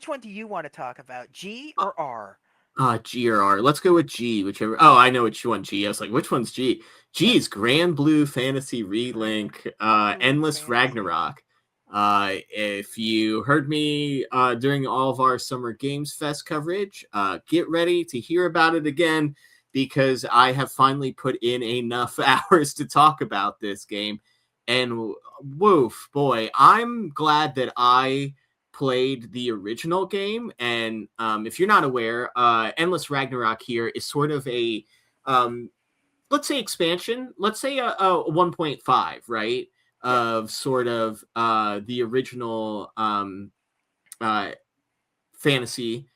which one do you want to talk about, G or R? G or R. Let's go with G, whichever. Oh, I know which one G. I was like, which one's G? G is Granblue Fantasy Relink, Granblue Endless Fantasy. Ragnarok. If you heard me during all of our Summer Games Fest coverage, get ready to hear about it again because I have finally put in enough hours to talk about this game. And woof, boy, I'm glad that I played the original game. And if you're not aware, Endless Ragnarok here is sort of a, let's say, expansion. Let's say a 1.5, right? Yeah. Of sort of the original uh, fantasy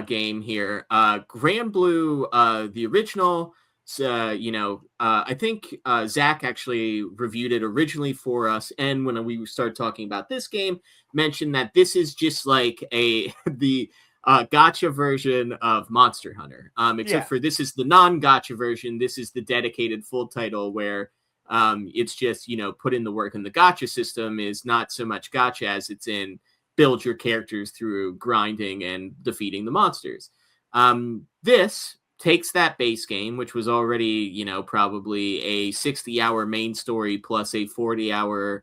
game here. Granblue, the original, I think Zach actually reviewed it originally for us, and when we started talking about this game, mentioned that this is just like the gotcha version of Monster Hunter. Except Yeah. for this is the non-gotcha version. This is the dedicated full title where it's just put in the work, and the gotcha system is not so much gotcha as it's in build your characters through grinding and defeating the monsters. This takes that base game, which was already, probably a 60-hour main story plus a 40-hour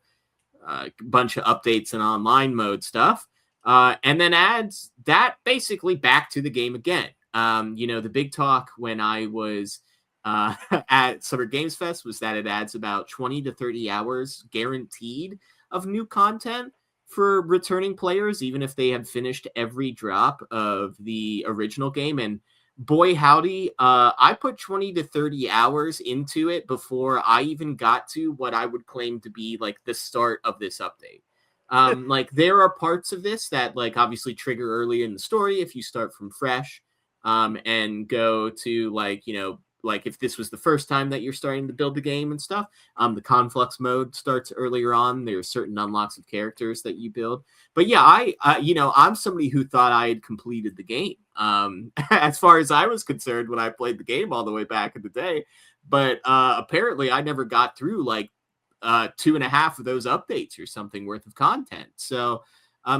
bunch of updates and online mode stuff, and then adds that basically back to the game again. The big talk when I was at Summer Games Fest was that it adds about 20 to 30 hours guaranteed of new content for returning players, even if they have finished every drop of the original game. And boy, howdy, I put 20 to 30 hours into it before I even got to what I would claim to be like the start of this update. Like there are parts of this that like obviously trigger earlier in the story if you start from fresh, and go to like if this was the first time that you're starting to build the game and stuff. The conflux mode starts earlier on. There's certain unlocks of characters that you build. But yeah, I'm somebody who thought I had completed the game. As far as I was concerned when I played the game all the way back in the day. But apparently I never got through like 2.5 of those updates or something worth of content. So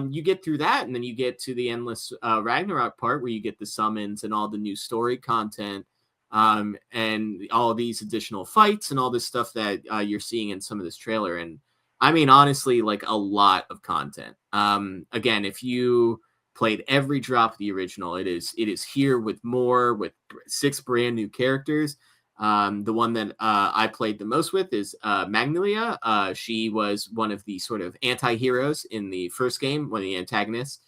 you get through that, and then you get to the endless Ragnarok part where you get the summons and all the new story content, and all of these additional fights and all this stuff that you're seeing in some of this trailer. And I mean, honestly, like a lot of content. Again, if you played every drop of the original, it is here with more, with 6 brand new characters. The one that I played the most with is Magnolia. She was one of the sort of anti-heroes in the first game, one of the antagonists.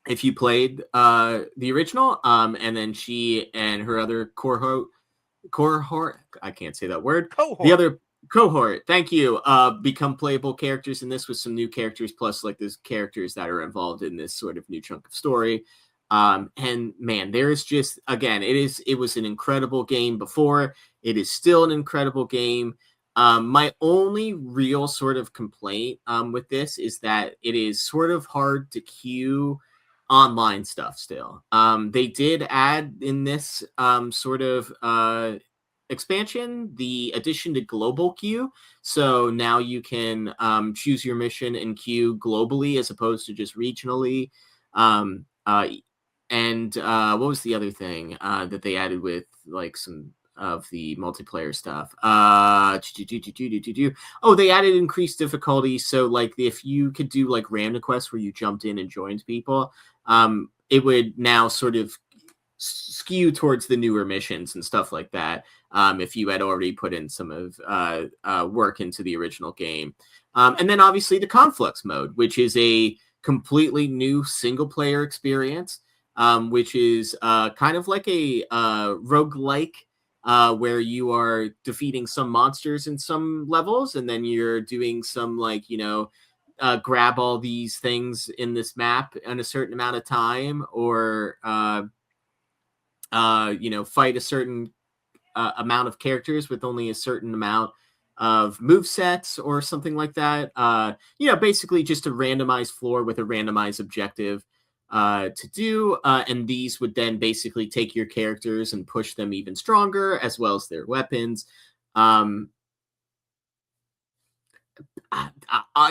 If you played the original, and then she and her other cohort, I can't say that word. Cohort. The other cohort, thank you, become playable characters in this with some new characters, plus like there's characters that are involved in this sort of new chunk of story. And man, there is just, again, it was an incredible game before. It is still an incredible game. My only real sort of complaint with this is that it is sort of hard to queue online stuff still. They did add in this sort of expansion the addition to global queue. So now you can choose your mission and queue globally as opposed to just regionally. And what was the other thing that they added with like some of the multiplayer stuff? Oh, they added increased difficulty. So like if you could do like random quests where you jumped in and joined people, it would now sort of skew towards the newer missions and stuff like that. If you had already put in some of work into the original game. And then obviously the conflux mode, which is a completely new single player experience. Which is kind of like a roguelike, where you are defeating some monsters in some levels, and then you're doing some like, grab all these things in this map in a certain amount of time, or, fight a certain amount of characters with only a certain amount of move sets or something like that. Basically just a randomized floor with a randomized objective to do, and these would then basically take your characters and push them even stronger, as well as their weapons.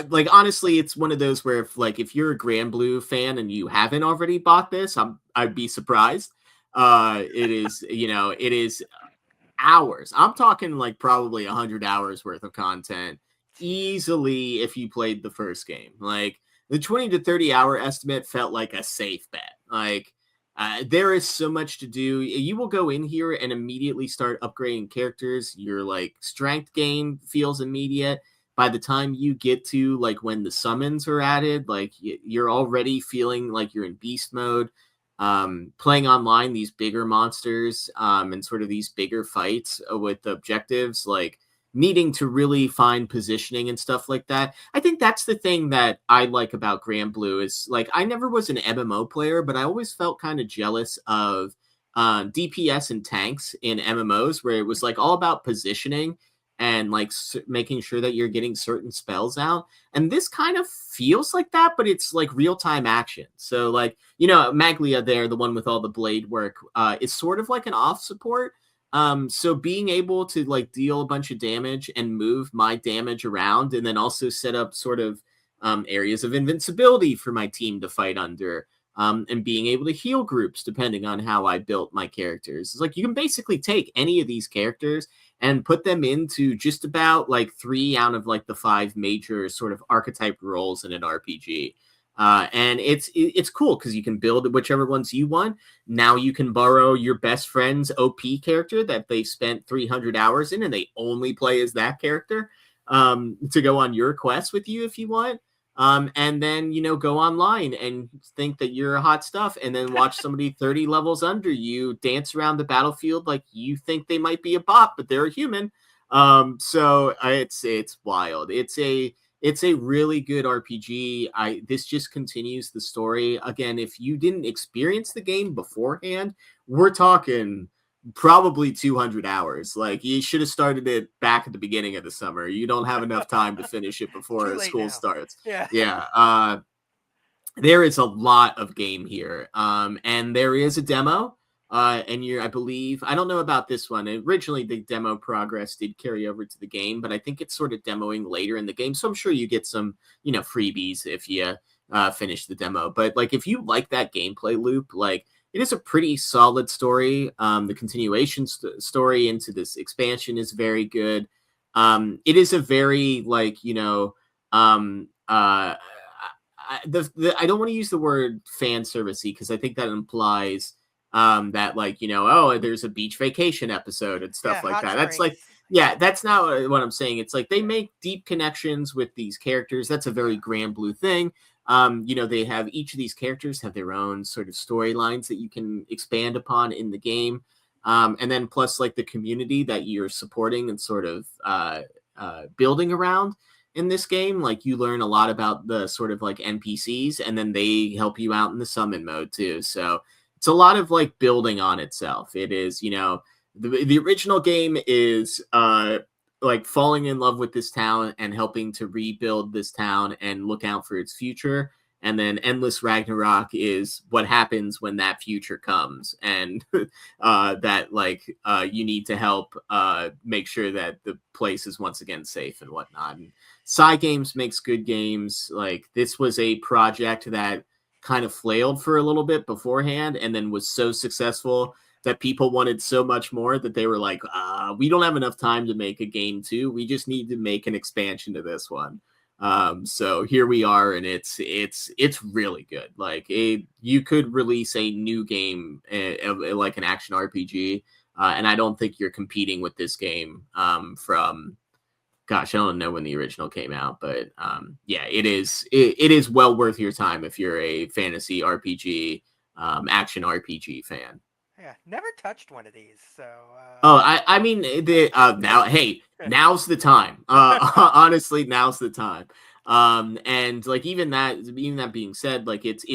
Like, honestly, it's one of those where if you're a Granblue fan and you haven't already bought this, I'd be surprised. It is, it is hours. I'm talking like probably 100 hours worth of content easily if you played the first game. Like, the 20 to 30 hour estimate felt like a safe bet. Like, there is so much to do. You will go in here and immediately start upgrading characters. Your like strength gain feels immediate. By the time you get to like when the summons are added, like you're already feeling like you're in beast mode. Playing online these bigger monsters, and sort of these bigger fights with objectives, like needing to really find positioning and stuff like that. I think that's the thing that I like about Granblue is like I never was an MMO player, but I always felt kind of jealous of DPS and tanks in MMOs where it was like all about positioning and like making sure that you're getting certain spells out. And this kind of feels like that, but it's like real time action. So like, Maglia there, the one with all the blade work, is sort of like an off support. So being able to like deal a bunch of damage and move my damage around, and then also set up sort of areas of invincibility for my team to fight under, and being able to heal groups depending on how I built my characters. It's like you can basically take any of these characters and put them into just about like 3 out of like the 5 major sort of archetype roles in an RPG. And it's cool because you can build whichever ones you want. Now you can borrow your best friend's OP character that they spent 300 hours in, and they only play as that character, to go on your quest with you if you want. And then, go online and think that you're hot stuff, and then watch somebody 30 levels under you dance around the battlefield like you think they might be a bot, but they're a human. So it's wild. It's a really good RPG. This just continues the story. Again, if you didn't experience the game beforehand, we're talking probably 200 hours. Like, you should have started it back at the beginning of the summer. You don't have enough time to finish it Too before late school now. starts. Yeah. Yeah. There is a lot of game here. And there is a demo. And I believe, I don't know about this one. Originally, the demo progress did carry over to the game, but I think it's sort of demoing later in the game. So I'm sure you get some, freebies if you finish the demo. But like, if you like that gameplay loop, like, it is a pretty solid story. The continuation story into this expansion is very good. It is a very like, I don't want to use the word fan servicey because I think that implies that like, oh, there's a beach vacation episode and Yeah. stuff like Hot that. That's springs. like, yeah, that's not what I'm saying. It's like they make deep connections with these characters. That's a very Granblue thing. They have each of these characters have their own sort of storylines that you can expand upon in the game. And then plus like the community that you're supporting and sort of building around in this game. Like, you learn a lot about the sort of like NPCs, and then they help you out in the summon mode too. So it's a lot of like building on itself. It is, the original game is like falling in love with this town and helping to rebuild this town and look out for its future. And then Endless Ragnarok is what happens when that future comes, and that like you need to help make sure that the place is once again safe and whatnot. And Cygames makes good games. Like, this was a project that kind of flailed for a little bit beforehand, and then was so successful that people wanted so much more that they were like, we don't have enough time to make a game 2. We just need to make an expansion to this one. So here we are, and it's really good. Like, you could release a new game, like an action RPG, and I don't think you're competing with this game from, gosh, I don't know when the original came out, but yeah, it is well worth your time if you're a fantasy RPG, action RPG fan. Yeah. Never touched one of these. So. Oh, I mean, now, hey, now's the time. Honestly, now's the time. And like, even that being said, like, it's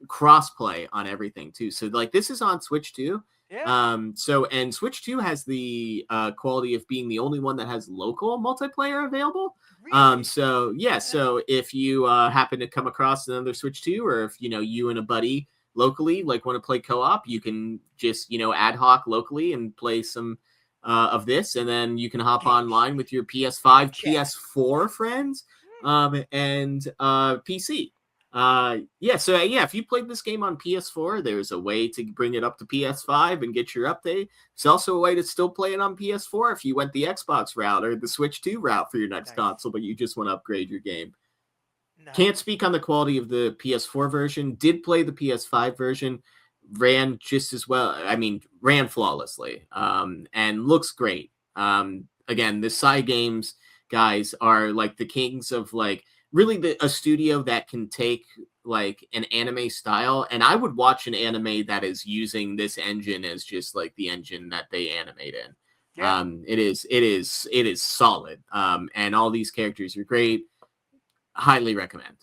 crossplay on everything too. So like, this is on Switch too. Yeah. So, and Switch 2 has the quality of being the only one that has local multiplayer available. Really. So yeah, so if you happen to come across another Switch 2, or if you and a buddy locally like want to play co-op, you can just ad hoc locally and play some of this, and then you can hop Game online with your PS5 chat. PS4 friends. and PC. If you played this game on PS4, there's a way to bring it up to PS5 and get your update. There's also a way to still play it on PS4 if you went the Xbox route or the Switch 2 route for your next Nice. console, but you just want to upgrade your game. No. Can't speak on the quality of the PS4 version. Did play the PS5 version. Ran just as well. I mean, ran flawlessly, and looks great. Again, the Side Games guys are like the kings of like really a studio that can take like an anime style, and I would watch an anime that is using this engine as just like the engine that they animate in. Yeah. It is solid. And all these characters are great. Highly recommend.